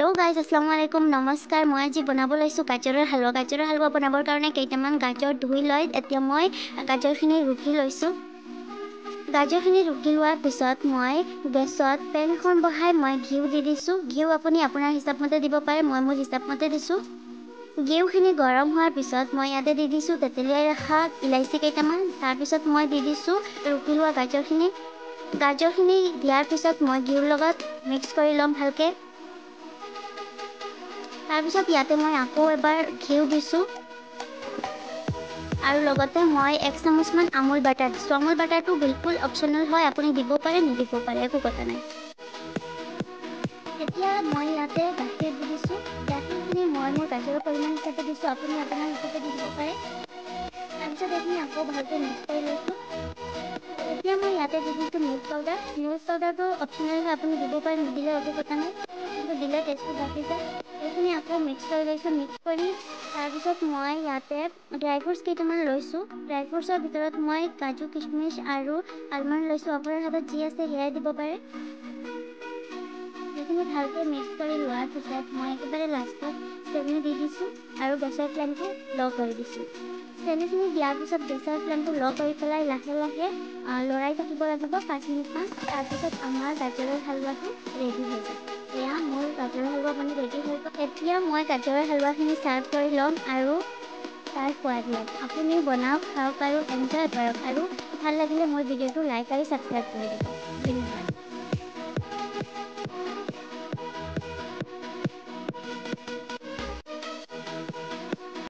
Hello' guys, আসসালামু আলাইকুম, নমস্কাৰ। মই আজি বনাব লৈছোঁ গাজৰৰ হালৱা। গাজৰৰ হালৱা বনাবৰ কাৰণে কেইটামান গাজৰ ধুই লৈ এতিয়া মই গাজৰখিনি ৰুকি লৈছোঁ। গাজৰখিনি ৰুকি লোৱাৰ পিছত মই গেছত পেন এখন বহাই মই ঘিউ দি দিছোঁ। ঘিউ আপুনি আপোনাৰ হিচাপমতে দিব পাৰে, মই মোৰ হিচাপমতে দিছোঁ। ঘিউখিনি গৰম হোৱাৰ পিছত মই ইয়াতে দি দিছোঁ তেতেলিয়াই ৰখা ইলাইচি কেইটামান। তাৰপিছত মই দি দিছোঁ ৰুকি লোৱা গাজৰখিনি। গাজৰখিনি দিয়াৰ পিছত মই ঘিউৰ লগত মিক্স কৰি ল'ম ভালকৈ। তাৰপিছত ইয়াতে মই আকৌ এবাৰ ঘিউ দিছোঁ আৰু লগতে মই 1 চামুচমান আমুল বাটাৰ দিছোঁ। আমুল বাটাৰটো বিলকুল অপশ্যনেল হয়, আপুনি দিব পাৰে নিদিব পাৰে, একো কথা নাই। এতিয়া মই ইয়াতে গাখীৰ দি দিছোঁ। গাখীৰখিনি মই মোৰ গাজৰৰ পৰিমাণ হিচাপে দিছোঁ, আপুনি আপোনাৰ হিচাপে দি দিব পাৰে। তাৰপিছত এইখিনি আকৌ ভালকৈ মিক্স কৰি লৈছোঁ। এতিয়া মই ইয়াতে দি দিছোঁ মিল্ক পাউডাৰ। মিল্ক পাউডাৰটো অপশ্যনেল হয়, আপুনি দিব পাৰে নিদিলে একো কথা নাই, কিন্তু দিলে টেষ্টটো বাঢ়ি যায়। এইখিনি আকৌ মিক্স কৰি লৈছোঁ। মিক্স কৰি তাৰপিছত মই ইয়াতে ড্ৰাই ফ্ৰুটছ কেইটামান লৈছোঁ। ড্ৰাই ফ্ৰুটছৰ ভিতৰত মই কাজু, কিচমিচ আৰু আলমণ্ড লৈছোঁ। আপোনাৰ হাতত যি আছে সেয়াই দিব পাৰে। এইখিনি ভালকৈ মিক্স কৰি লোৱাৰ পিছত মই একেবাৰে লাষ্টত চেনি দি দিছোঁ আৰু গেছৰ ফ্লেমটো ল' কৰি দিছোঁ। চেনিখিনি দিয়াৰ পিছত গেছৰ ফ্লেমটো ল' কৰি পেলাই লাহে লাহে লৰাই থাকিব লাগিব 5 মিনিটমান। তাৰপিছত আমাৰ গাজৰৰ হালৱাটো ৰেডি হৈ যাব। এয়া মোৰ গাজৰৰ হালৱা মানে ৰেডি হৈ গ'ল। এতিয়া মই গাজৰৰ হালৱাখিনি ছাৰ্ভ কৰি ল'ম আৰু তাৰ সোৱাদ ল'ম। আপুনি বনাওক, খাওক আৰু এনজয় কৰক। আৰু ভাল লাগিলে মোৰ ভিডিঅ'টো লাইক আৰু ছাবস্ক্ৰাইব কৰি দিব। ধন্যবাদ।